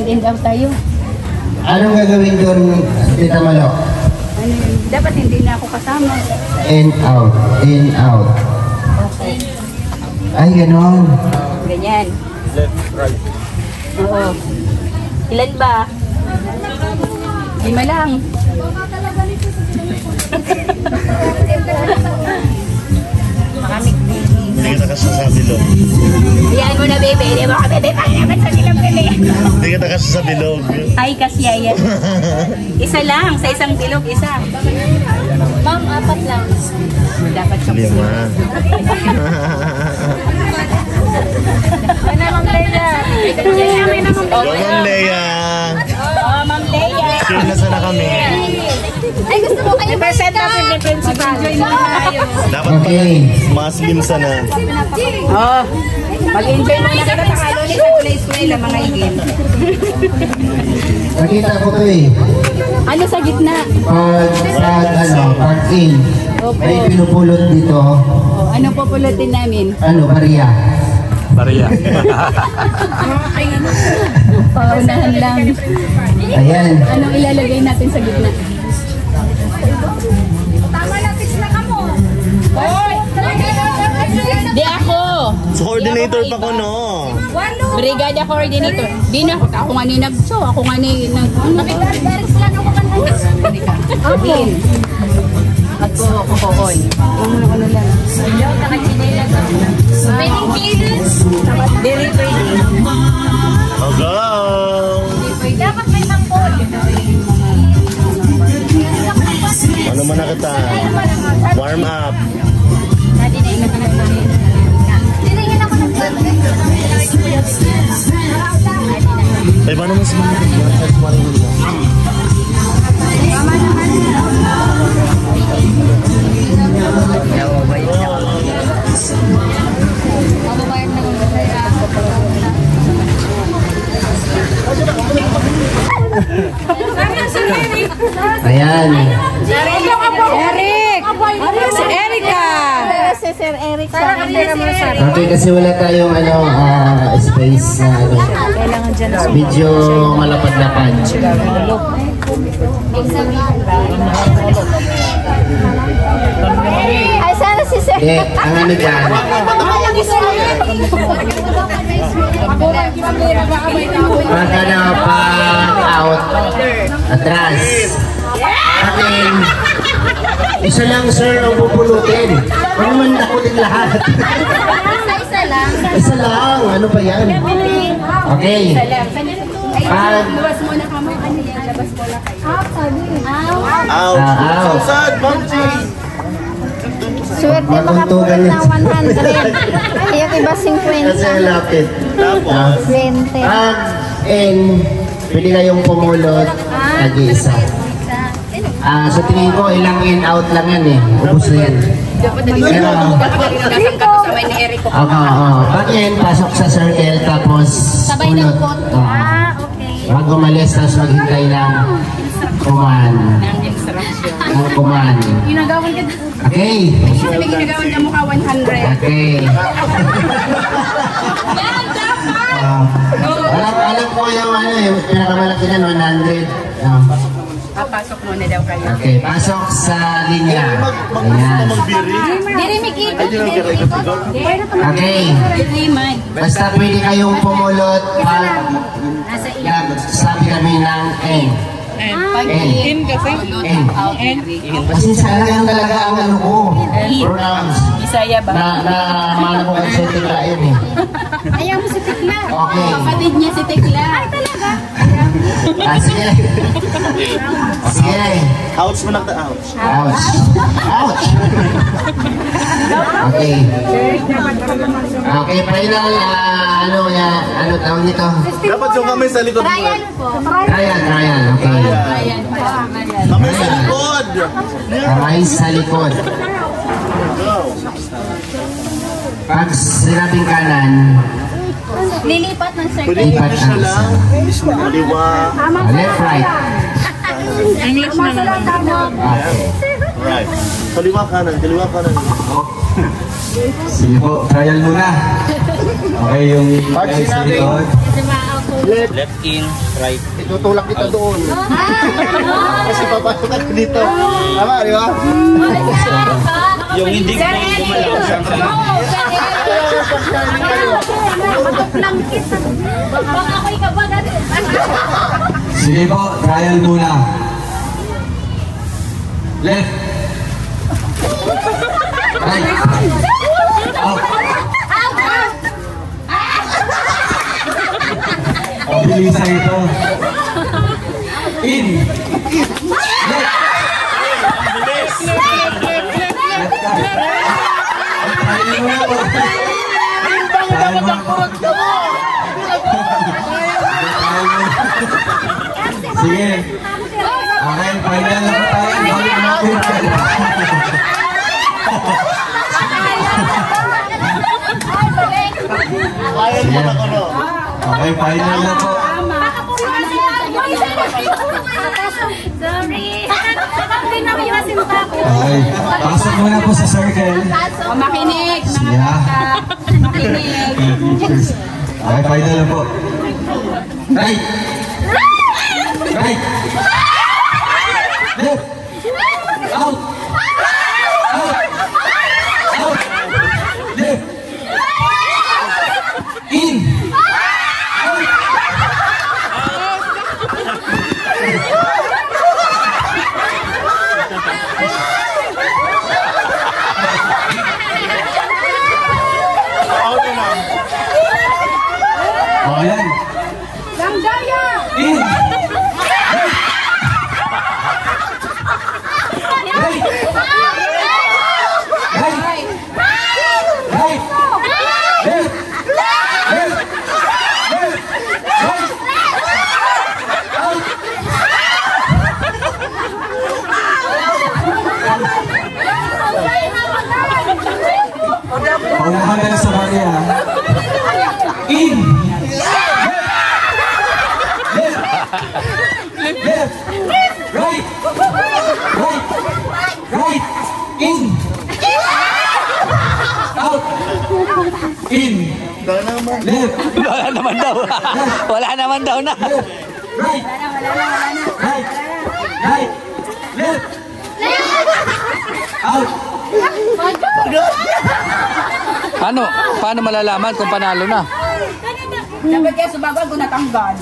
Speaker 9: End out tayo.
Speaker 8: Anong gagawin doon, Tita Malo?
Speaker 9: Dapat hindi na ako kasama.
Speaker 8: In, out. In, out.
Speaker 9: Okay.
Speaker 8: Ay, ganon.
Speaker 9: Ganyan.
Speaker 11: Left, right.
Speaker 9: Oo. Ilan ba? 5 lang.
Speaker 12: Hindi kita kasasabi log.
Speaker 9: Iyan mo na, baby. Hindi mo kami tayo naman sa bilog nila.
Speaker 12: Hindi kita kasasabi log.
Speaker 9: Ay, kasi ayan. Isa lang. Sa isang bilog, isa. Ma'am, 4 lang. Dapat siya.
Speaker 12: 5.
Speaker 9: Ano, Ma'am Leia?
Speaker 12: Hello, Ma'am Leia.
Speaker 9: Oh, Ma'am Leia.
Speaker 12: Sure na sana kami.
Speaker 9: Ay, gusto mo kayo present natin ni Principal.
Speaker 12: Dapat mas limsa na.
Speaker 9: Oh, mag-enjoy mo na kita sa Kalonis sa Kulay Eskwela, mga igin.
Speaker 8: Nakita ko to eh.
Speaker 9: Ano sa gitna?
Speaker 8: Pag in. May pinupulot dito.
Speaker 9: Oh, ano pupulutin namin?
Speaker 8: Ano, Maria?
Speaker 11: Maria.
Speaker 9: Paunahan lang.
Speaker 8: Ayan.
Speaker 9: Anong ilalagay natin sa gitna?
Speaker 3: Tama na, fix na ka mo.
Speaker 9: Di ako.
Speaker 12: Coordinator pa ko, no?
Speaker 9: Brigada coordinator. Di na ako nga ni nag-show. Ako nga ni Okay. At po ako on. Ano lang.
Speaker 3: Pwedeng clearance.
Speaker 9: Dili pwede.
Speaker 12: Oh, go!
Speaker 3: Dapat may sampol.
Speaker 12: Ano man na kita? Warm up.
Speaker 3: Tingin ako
Speaker 12: Ay, paano mas
Speaker 8: Ayan.
Speaker 9: Eric! Si Erica! Si Sir Eric.
Speaker 8: Okay, kasi wala tayong space na
Speaker 9: Kailangan dyan.
Speaker 8: medyo malapad-lapad.
Speaker 3: Ay, sana si Sir.
Speaker 8: Ang ano dyan, pag out, atras. Akin, isa lang sir ang pupulutin. Ano man nakutin lahat.
Speaker 3: Isa lang.
Speaker 8: Isa lang, ano ba yan? Okay. Pag
Speaker 9: Luwas muna kamo. Ano yan? Labas mo lang kayo.
Speaker 12: out?
Speaker 8: out.
Speaker 12: Sad, Mamsi!
Speaker 3: Swerte
Speaker 8: Maguntugan
Speaker 3: makapulot ng 100. Ayaw iba 50.
Speaker 8: kasi lapit.
Speaker 12: Tapos,
Speaker 3: 20.
Speaker 8: Pag pwede kayong pumulot, tag-iisa. Sa tingin ko, ilang in out lang yan eh. Ubus na yan. Pero,
Speaker 9: Kasama ni Eric ko.
Speaker 8: pag in, pasok sa circle, tapos
Speaker 3: Sabay ng
Speaker 8: pulot.
Speaker 3: pot. Okay.
Speaker 8: Pag umalis, tapos maghintay ng command. Ng command.
Speaker 9: Ginagawan ka.
Speaker 8: Okay.
Speaker 9: Sabi ginagawan ka mukha 100.
Speaker 8: Okay. Alam ko yung pinakamalaki na 100.
Speaker 9: Papasok muna daw kayo.
Speaker 8: Okay, pasok sa linya. Ayan.
Speaker 3: Diri mikita.
Speaker 8: Okay. Basta pwede kayong pumulot pag sabi kami ng N.
Speaker 9: In kasi.
Speaker 8: N. Kasi sayang talaga ang ano ko. Pronouns.
Speaker 9: Bisaya ba?
Speaker 8: Na mana ko kasi Tekla yun eh.
Speaker 3: Ayaw mo si Tekla.
Speaker 8: Okay.
Speaker 9: Kapatid niya si Tekla.
Speaker 3: Ay, talaga.
Speaker 8: Sige. Sige.
Speaker 12: ouch mo na ouch.
Speaker 8: Ouch. Ouch. Okay. Okay, final, ano tawag nito?
Speaker 12: Dapat yung kami sa likod mo.
Speaker 8: Trial, okay.
Speaker 12: Kami sa likod.
Speaker 8: Kamay sa likod. Pag sinabing kanan,
Speaker 9: Lilipat ng circle.
Speaker 8: lipat ang isa.
Speaker 12: Kaliwa.
Speaker 8: Left, right.
Speaker 9: English na lang.
Speaker 8: Okay.
Speaker 12: Right. Kaliwa kanan.
Speaker 5: Sige po, trial muna. Okay, yung guys sa likod.
Speaker 11: Left in, right.
Speaker 12: Itutulak kita doon. Kasi papasok ka dito. Tama, di ba?
Speaker 11: Yung hindi ko gumalaw siyang
Speaker 9: Baka ako'y kaba natin.
Speaker 5: Sige po, trial muna. Left. Right. Out. Pabilisan ito. In. Left. Sige. Okay, final na po tayo. Balik natin. Okay, final na po.
Speaker 9: Sorry. Hindi na may masimpa ko.
Speaker 5: Okay, pasok muna po sa circle.
Speaker 1: Makinig.
Speaker 5: Yeah.
Speaker 1: Makinig.
Speaker 5: Okay, final na po. Right. Right. Left. Out. Out. Out. Left. In. Out. Oh, yan.
Speaker 1: Langgaya.
Speaker 5: In. Paunahan na sa bagay ha. In. Left. Right. Right. Right. In. Out. In. Left.
Speaker 2: Wala naman daw. Wala naman daw na.
Speaker 5: Right. Right. Right. Left. Out.
Speaker 2: Paano malalaman kung panalo na?
Speaker 1: Dapat kaya subagal kung natanggal.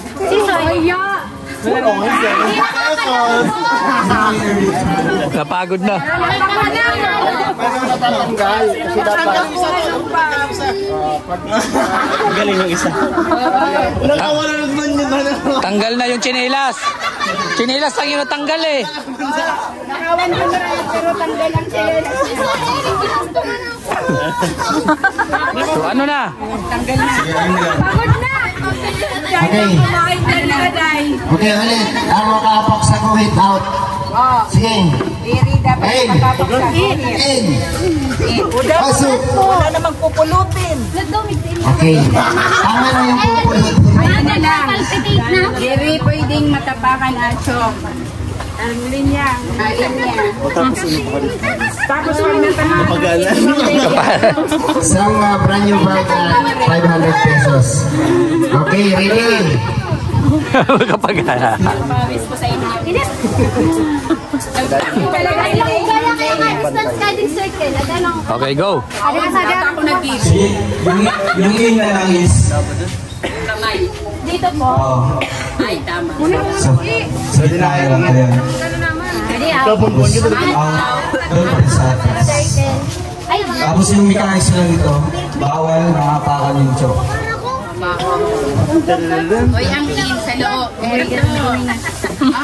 Speaker 2: Napagod na.
Speaker 12: Natatanggal. Kasi dapat.
Speaker 11: galing ng isa.
Speaker 12: Nakawala naman yun.
Speaker 2: Tanggal na yung tsinelas. Tsinelas lang yung natanggal eh.
Speaker 1: Nakawan ko na pero tanggal ang chinelas.
Speaker 2: So ano na?
Speaker 1: Tanggal na. Pagod na.
Speaker 8: Okay. Okay, ulit. Ang makapak sa kuhit out. Sige.
Speaker 1: Diri dapat
Speaker 8: In.
Speaker 1: makapak sa
Speaker 8: In.
Speaker 1: Pasok. Wala namang pupulutin.
Speaker 8: Okay. Tama na yung pupulot.
Speaker 1: Ayun na lang. Diri pwedeng matapakan asyong. Ang linya. Tapos wag na tahan.
Speaker 12: Pagalan.
Speaker 8: Isang brand new bag at 500 pesos. Okay, ready?
Speaker 2: Kapag
Speaker 9: Pawis ko sa inyo.
Speaker 2: Okay, go.
Speaker 1: Ako nag-give.
Speaker 5: Sige, yung in na lang is...
Speaker 9: Dito po. Ay, tama.
Speaker 5: So dinaya lang na yan. Out. Doon pa sa atas. Tapos yung mechanics lang ito, bawal makapakan yung choke.
Speaker 1: Hoy, ang in sa loob.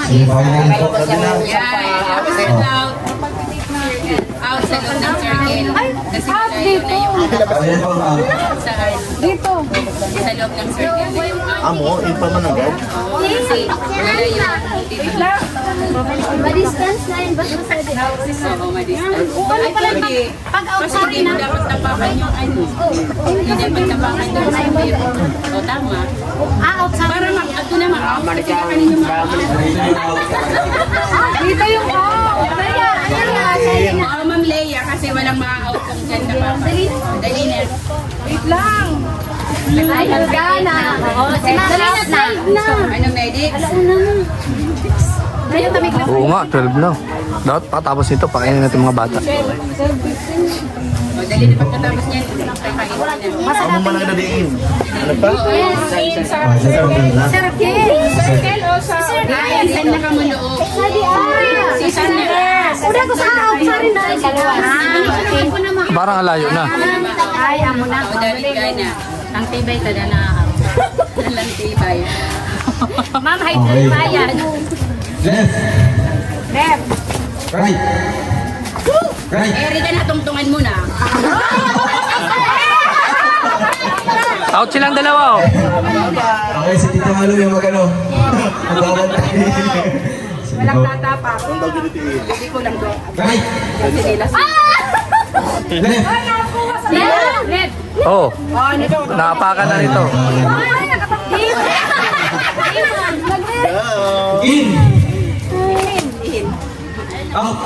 Speaker 5: Sige, final po.
Speaker 1: Upside out.
Speaker 9: Out sa loob ng circle. Kasi
Speaker 1: out
Speaker 9: malayo na yung saan?
Speaker 1: Dito.
Speaker 9: Sa loob ng circle na yung out.
Speaker 12: Amo, yung pa man agad.
Speaker 9: Kasi malayo.
Speaker 3: Ma-distance na yun. Basta sa
Speaker 9: Oo, ma-distance.
Speaker 3: ano pala pag out
Speaker 9: Kasi hindi mo dapat tapakan yung ano. Hindi dapat tapakan yung sabi. O, tama.
Speaker 3: outside.
Speaker 9: Para mag-ato na mag-out. Kasi kakanin yung
Speaker 1: Dito yung out.
Speaker 9: Ma'am Leia, kasi walang ma-out kung dyan na pa. Dali na.
Speaker 1: Wait lang.
Speaker 3: Ay, hagana. Oo, dali na.
Speaker 9: Ano, medic?
Speaker 2: Oo nga, 12 na. Dapat patapos nito, pakainin natin mga bata.
Speaker 9: O, dali na pagkatapos niyan. Kakainin na.
Speaker 12: Amo man ang nadiin. Ano pa?
Speaker 1: Circle o sa...
Speaker 9: Ay, saan na ka mo loob? Si saan na ka?
Speaker 3: Udah ko sa outside na.
Speaker 2: Parang alayo na.
Speaker 3: Ay, amo na.
Speaker 9: O, dali ka na.
Speaker 3: Ang tibay ka na na.
Speaker 9: Walang tibay.
Speaker 3: Ma'am, hydrate pa yan.
Speaker 5: Left.
Speaker 1: Left.
Speaker 5: Right. Right.
Speaker 9: Eri ka na, tungtungan mo na.
Speaker 2: Out silang dalawa, oh.
Speaker 5: Okay, si Tita Malu yung magano. Magbabantay.
Speaker 1: Walang tatapak.
Speaker 9: Hindi ko lang doon.
Speaker 5: Right.
Speaker 9: Left.
Speaker 5: Left.
Speaker 1: Left.
Speaker 2: Oh, nakapakan na nito.
Speaker 1: Ay, nakapagdip.
Speaker 5: In. Out.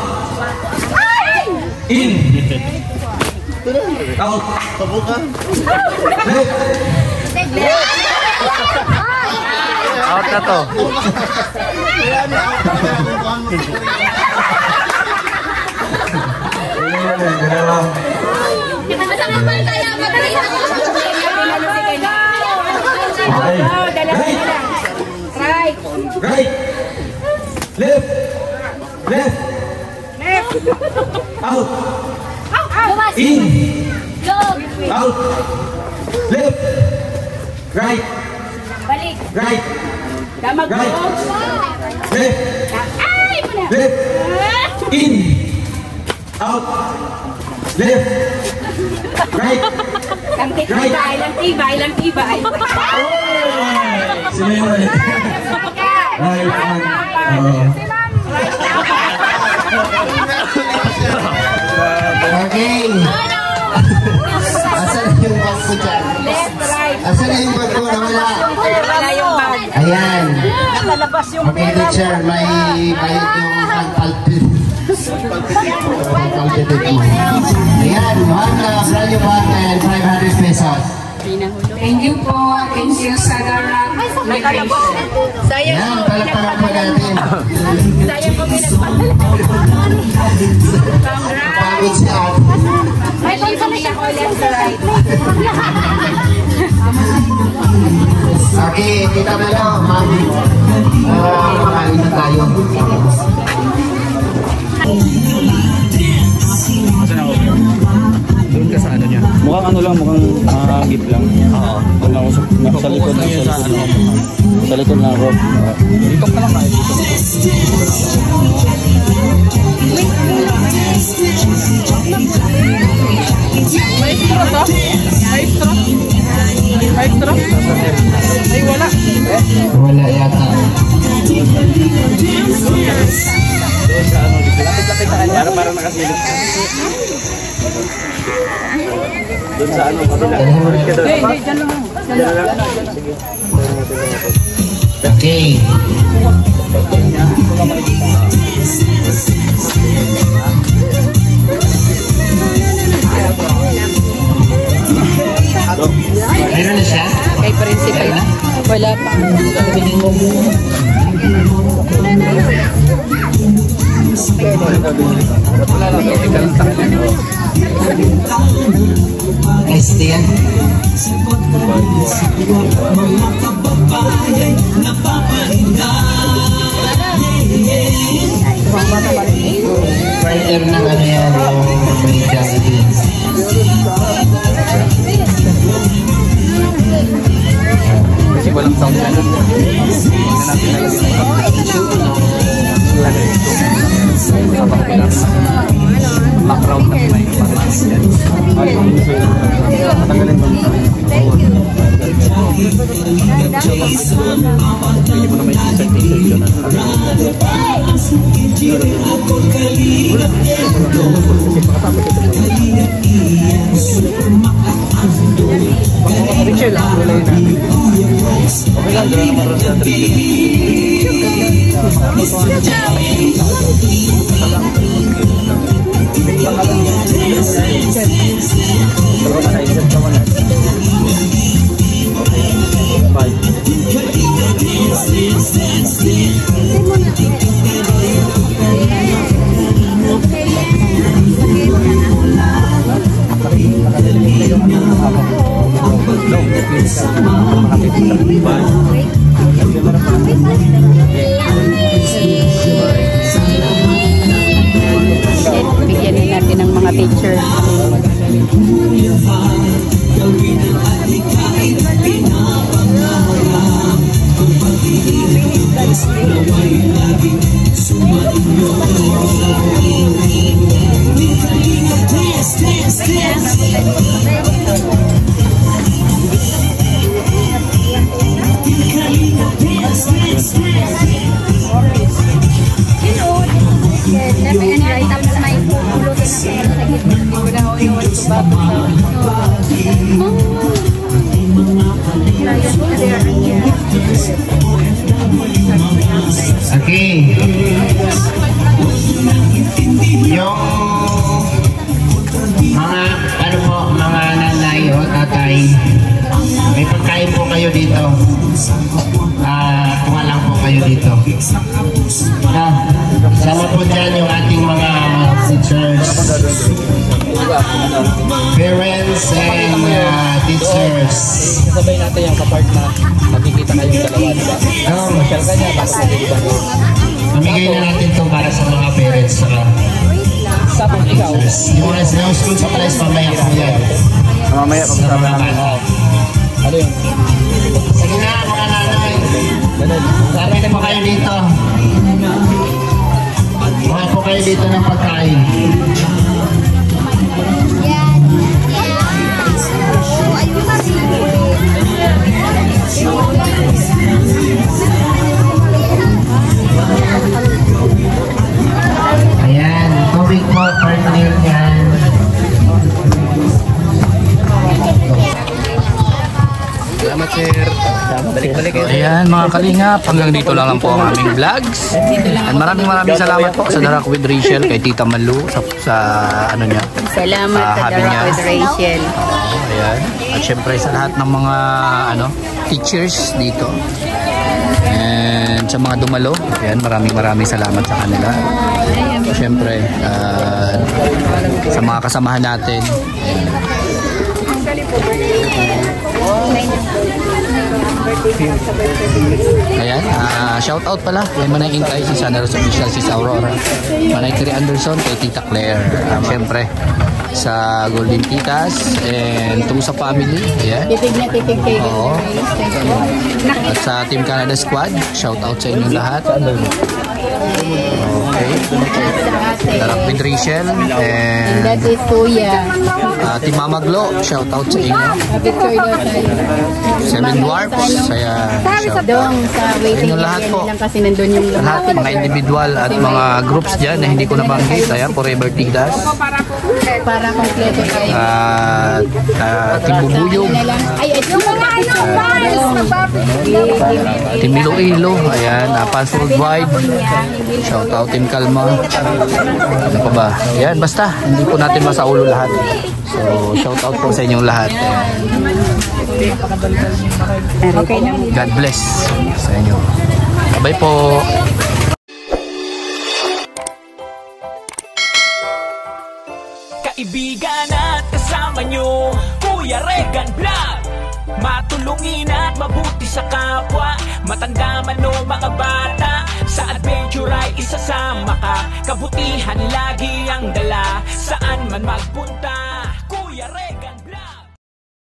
Speaker 5: In. Out.
Speaker 12: Pabuka.
Speaker 5: Left.
Speaker 2: Out na to.
Speaker 5: Okay.
Speaker 1: Right.
Speaker 5: Right. Left. Left.
Speaker 1: Left.
Speaker 5: Out.
Speaker 1: Out.
Speaker 5: In. Out. Left. Right.
Speaker 1: Balik.
Speaker 5: Right.
Speaker 9: Damag
Speaker 5: Right.
Speaker 9: mo.
Speaker 5: Left.
Speaker 1: Ay, muna.
Speaker 5: Left. In. Out. Left. Right.
Speaker 9: Lang tibay, lang tibay, lang tibay.
Speaker 5: Sino yun? Right.
Speaker 8: Okay. Asan yung bag ko dyan?
Speaker 1: Left, right.
Speaker 8: Asan yung bag ko? Nawala.
Speaker 1: Wala yung bag.
Speaker 8: Ayan.
Speaker 1: Nakalabas yung
Speaker 8: Okay,
Speaker 1: pera.
Speaker 8: teacher. May bayad yung pagpalpit. Pagpalpit mo. Ayan. One brand new bag and 500 pesos.
Speaker 1: Thank you po. Thank you sa Garang.
Speaker 8: Ayan. Palagpagan po natin. Pagod si Ate.
Speaker 1: May pagsabi ako left to right.
Speaker 8: Okay, kita na lang, ma'am. Makain na tayo.
Speaker 2: Doon ka sa ano niya.
Speaker 11: Mukhang ano lang, mukhang git lang.
Speaker 2: Oo.
Speaker 11: Doon ako sa likod ng sa likod ng rope.
Speaker 2: Dito ka lang kahit dito.
Speaker 1: May straw to? May straw? May straw? Ay, wala.
Speaker 8: Wala yata.
Speaker 11: Lapit-lapit sa kanya. Para nakasilip. Doon sa ano, kabila.
Speaker 1: Hindi, dyan lang.
Speaker 8: Okay. Meron na siya?
Speaker 9: Kay principal. Wala pa.
Speaker 8: ST yan? Writer ng ano yan, yung may Jollibee.
Speaker 2: Kasi walang sound yan. Hindi na natin nalagyan. talaga ito. Background na may parang yan. Hindi mo na may t-shirt yun. Richel, kulay na. Okay lang, doon naman rin sa
Speaker 9: bigyan natin ng mga picture.
Speaker 8: Okay. Yung mga nanay o tatay, may pagkain po kayo dito. Kuha lang po kayo dito. Sama po dyan yung ating mga teachers, parents and teachers.
Speaker 2: Sabay natin yung kapart na magkikita kayong dalawa, diba? Social ka niya, basta diba?
Speaker 8: Mamigay na natin ito para sa mga parents saka teachers. Yung mga school supplies, mamaya po yan.
Speaker 2: Mamaya po sa mga ano yun?
Speaker 8: Sige na mga nanay. Sarap po kayo dito. Kuha po kayo dito ng pagkain. Ayan, tubig po, partner yan.
Speaker 2: Salamat sir. Balik-balik kayo. Ayan mga kalingap, hanggang dito lang po ang aming vlogs. And maraming salamat po sa Darak with Rachel, kay Tita Malu sa ano niya.
Speaker 9: Salamat sa Darak with Rachel.
Speaker 2: Ayan. At syempre sa lahat ng mga teachers dito. And sa mga dumalo, ayan, maraming salamat sa kanila. Syempre sa mga kasamahan natin. Ayan, shout out pala kay Manay Intay, si Sana Rose Official, si Aurora, Manay Kiri Anderson, kay Tita Claire, syempre sa Golden Titas and Tusa Family. Ayan.
Speaker 9: Titig na titig kayo.
Speaker 2: Oo. At sa Team Canada Squad, shout out sa inyong lahat. Okay. Darak with Rachel and
Speaker 9: that is Kuya.
Speaker 2: Team Mama Glo, shout out sa inyo.
Speaker 9: Picture daw tayo.
Speaker 2: Seven Dwarfs, saya shout out.
Speaker 9: Sa waiting
Speaker 2: Inyo lahat po.
Speaker 9: lang kasi nandun yung
Speaker 2: Lahat, mga individual at mga groups dyan na hindi ko nabanggit. Ayan, Forever Tidas.
Speaker 9: para kompleto tayo.
Speaker 2: Team Bubuyog.
Speaker 9: Ay, ito mga
Speaker 2: Team Iloilo. Ayan, Fans Worldwide. Shout out Team Kalma. Ano pa ba? Ayan, basta. Hindi po natin masaulo lahat. So, shout out po sa inyong lahat.
Speaker 9: Okay na.
Speaker 2: God bless sa inyo. Bye po.
Speaker 13: Kaibigan at kasama nyo, Kuya Regan Vlog. Matulungin at mabuti sa kapwa, matanda man o mga bata. Sa adventure ay isasama ka, kabutihan lagi ang dala, saan man magpunta.